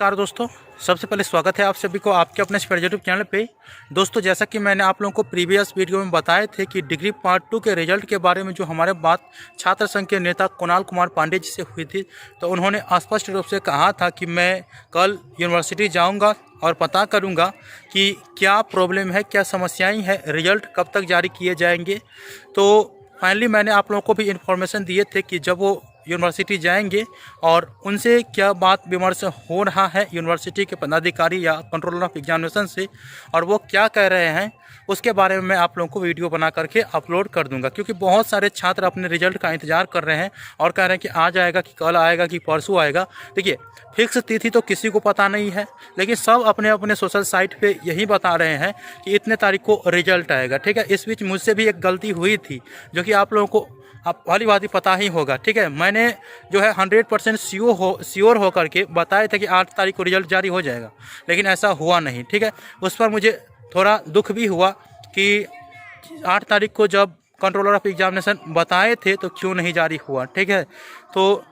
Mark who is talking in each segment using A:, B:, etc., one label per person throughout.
A: नमस्कार दोस्तों, सबसे पहले स्वागत है आप सभी को आपके अपने यूट्यूब चैनल पे। दोस्तों, जैसा कि मैंने आप लोगों को प्रीवियस वीडियो में बताए थे कि डिग्री पार्ट 2 के रिजल्ट के बारे में जो हमारे बात छात्र संघ के नेता कुणाल कुमार पांडे जी से हुई थी, तो उन्होंने स्पष्ट रूप से कहा था कि मैं कल यूनिवर्सिटी जाऊँगा और पता करूँगा कि क्या प्रॉब्लम है, क्या समस्याएँ हैं, रिजल्ट कब तक जारी किए जाएंगे। तो फाइनली मैंने आप लोगों को भी इन्फॉर्मेशन दिए थे कि जब वो यूनिवर्सिटी जाएंगे और उनसे क्या बात विमर्श हो रहा है यूनिवर्सिटी के पदाधिकारी या कंट्रोलर ऑफ एग्जामिनेशन से, और वो क्या कह रहे हैं, उसके बारे में मैं आप लोगों को वीडियो बना करके अपलोड कर दूंगा। क्योंकि बहुत सारे छात्र अपने रिजल्ट का इंतज़ार कर रहे हैं और कह रहे हैं कि आज आएगा, कि कल आएगा, कि परसों आएगा। देखिए, फिक्स तिथि तो किसी को पता नहीं है, लेकिन सब अपने अपने सोशल साइट पे यही बता रहे हैं कि इतने तारीख को रिजल्ट आएगा। ठीक है, इस बीच मुझसे भी एक गलती हुई थी, जो कि आप लोगों को आप वाली बात ही पता ही होगा। ठीक है, मैंने जो है 100% श्योर हो करके बताए थे कि 8 तारीख को रिजल्ट जारी हो जाएगा, लेकिन ऐसा हुआ नहीं। ठीक है, उस पर मुझे थोड़ा दुख भी हुआ कि 8 तारीख को जब कंट्रोलर ऑफ एग्जामिनेशन बताए थे तो क्यों नहीं जारी हुआ। ठीक है, तो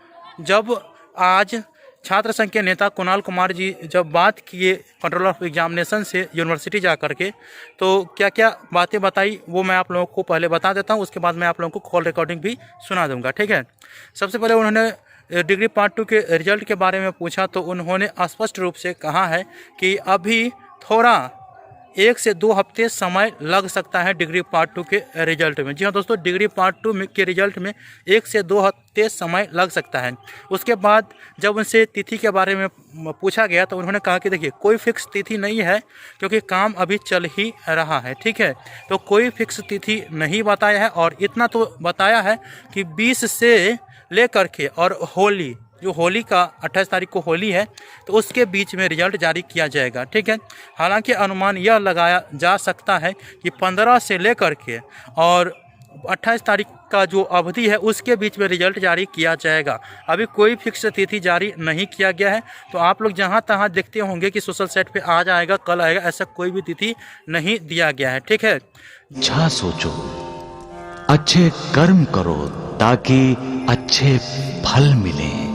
A: जब आज छात्र संघ के नेता कुणाल कुमार जी जब बात किए कंट्रोलर ऑफ एग्जामिनेशन से यूनिवर्सिटी जा करके, तो क्या क्या बातें बताई वो मैं आप लोगों को पहले बता देता हूँ, उसके बाद मैं आप लोगों को कॉल रिकॉर्डिंग भी सुना दूंगा। ठीक है, सबसे पहले उन्होंने डिग्री पार्ट 2 के रिजल्ट के बारे में पूछा, तो उन्होंने स्पष्ट रूप से कहा है कि अभी थोड़ा 1 से 2 हफ्ते समय लग सकता है डिग्री पार्ट 2 के रिजल्ट में। जी हाँ दोस्तों, डिग्री पार्ट 2 के रिजल्ट में 1 से 2 हफ्ते समय लग सकता है। उसके बाद जब उनसे तिथि के बारे में पूछा गया, तो उन्होंने कहा कि देखिए, कोई फिक्स तिथि नहीं है, क्योंकि काम अभी चल ही रहा है। ठीक है, तो कोई फिक्स तिथि नहीं बताया है, और इतना तो बताया है कि 20 से लेकर के और होली, जो होली का 28 तारीख को होली है, तो उसके बीच में रिजल्ट जारी किया जाएगा। ठीक है, हालांकि अनुमान यह लगाया जा सकता है कि 15 से लेकर के और 28 तारीख का जो अवधि है उसके बीच में रिजल्ट जारी किया जाएगा। अभी कोई फिक्स तिथि जारी नहीं किया गया है। तो आप लोग जहां तहां देखते होंगे कि सोशल साइट पे आज आएगा, कल आएगा, ऐसा कोई भी तिथि नहीं दिया गया है। ठीक है,
B: अच्छा सोचो, अच्छे कर्म करो, ताकि अच्छे फल मिलें।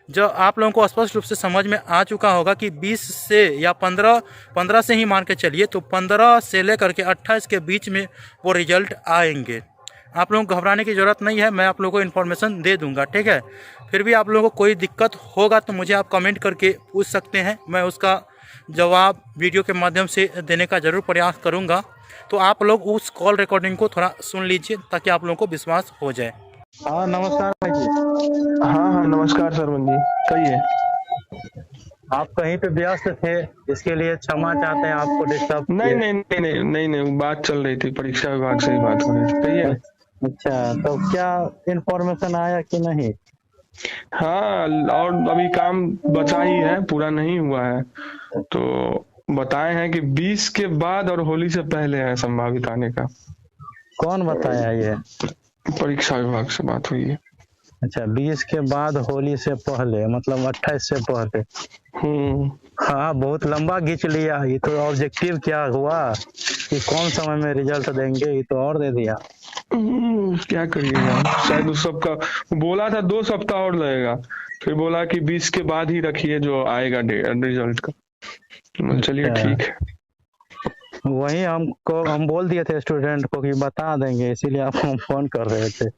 A: जो आप लोगों को स्पष्ट रूप से समझ में आ चुका होगा कि 20 से या 15 से ही मान के चलिए, तो 15 से लेकर के 28 के बीच में वो रिजल्ट आएंगे। आप लोगों को घबराने की ज़रूरत नहीं है, मैं आप लोगों को इन्फॉर्मेशन दे दूंगा। ठीक है, फिर भी आप लोगों को कोई दिक्कत होगा तो मुझे आप कमेंट करके पूछ सकते हैं, मैं उसका जवाब वीडियो के माध्यम से देने का ज़रूर प्रयास करूँगा। तो आप लोग उस कॉल रिकॉर्डिंग को थोड़ा सुन लीजिए, ताकि आप लोगों को विश्वास हो जाए।
C: हाँ नमस्कार भाई जी। हाँ नमस्कार सरवन जी, कहिए।
D: आप कहीं पे व्यस्त थे, इसके लिए क्षमा चाहते हैं, आपको डिस्टर्ब
C: नहीं नहीं नहीं नहीं नहीं नहीं, बात चल रही थी, परीक्षा विभाग से ही बात हो रही थी, कहिए।
D: अच्छा, तो क्या इन्फॉर्मेशन आया कि नहीं?
C: हाँ, और अभी काम बचा ही है, पूरा नहीं हुआ है। तो बताए हैं कि 20 के बाद और होली से पहले है संभावित आने का।
D: कौन बताया ये?
C: परीक्षा विभाग से बात हुई है।
D: अच्छा, 20 के बाद होली से पहले, मतलब 28 से पहले। हाँ, बहुत लंबा खींच लिया। ये तो ऑब्जेक्टिव क्या हुआ कि कौन समय में रिजल्ट देंगे, ये तो और दे दिया।
C: क्या करिएगा, शायद उस सबका बोला था 2 सप्ताह और लगेगा, फिर बोला कि 20 के बाद ही रखिए जो आएगा रिजल्ट का। चलिए ठीक है।
D: वही हम बोल दिए थे स्टूडेंट को कि बता देंगे, इसीलिए आपको हम फोन कर रहे थे।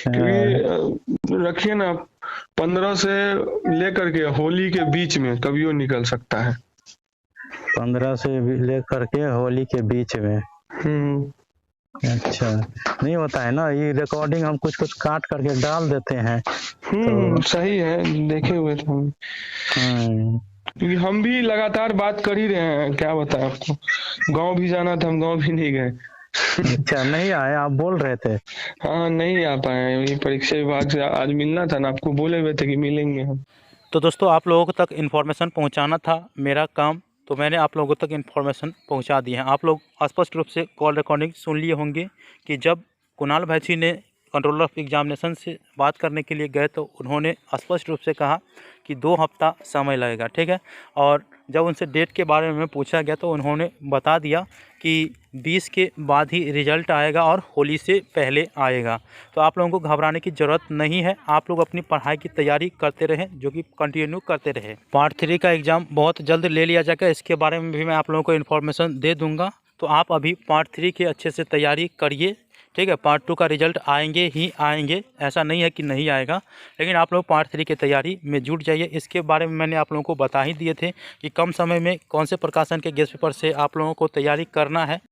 C: क्योंकि रखिए ना, 15 से लेकर के होली के बीच में कभी वो निकल सकता है।
D: 15 से लेकर के होली के बीच में। अच्छा, नहीं होता है ना, ये रिकॉर्डिंग हम कुछ कुछ काट करके डाल देते हैं। तो
C: सही है, देखे हुए थे हम। क्योंकि हम भी लगातार बात कर ही रहे हैं, क्या बताएं आपको। गांव भी जाना था, हम गांव भी नहीं गए।
D: अच्छा, नहीं आए, आप बोल रहे थे।
C: हाँ, नहीं आ पाए, वही परीक्षा विभाग से आज मिलना था ना, आपको बोले हुए थे कि मिलेंगे हम।
A: तो दोस्तों, आप लोगों तक इन्फॉर्मेशन पहुंचाना था मेरा काम, तो मैंने आप लोगों तक इन्फॉर्मेशन पहुंचा दी है। आप लोग स्पष्ट रूप से कॉल रिकॉर्डिंग सुन लिए होंगे कि जब कुणाल भाई जी ने कंट्रोलर ऑफ एग्जामिनेशन से बात करने के लिए गए तो उन्होंने स्पष्ट रूप से कहा कि 2 हफ्ता समय लगेगा, ठीक है। और जब उनसे डेट के बारे में पूछा गया तो उन्होंने बता दिया कि 20 के बाद ही रिजल्ट आएगा और होली से पहले आएगा। तो आप लोगों को घबराने की ज़रूरत नहीं है, आप लोग अपनी पढ़ाई की तैयारी करते रहें, जो कि कंटिन्यू करते रहे। पार्ट 3 का एग्ज़ाम बहुत जल्द ले लिया जाएगा, इसके बारे में भी मैं आप लोगों को इन्फॉर्मेशन दे दूँगा। तो आप अभी पार्ट 3 की अच्छे से तैयारी करिए, ठीक है। पार्ट 2 का रिजल्ट आएंगे ही आएंगे, ऐसा नहीं है कि नहीं आएगा, लेकिन आप लोग पार्ट 3 की तैयारी में जुट जाइए। इसके बारे में मैंने आप लोगों को बता ही दिए थे कि कम समय में कौन से प्रकाशन के गेस्ट पेपर से आप लोगों को तैयारी करना है।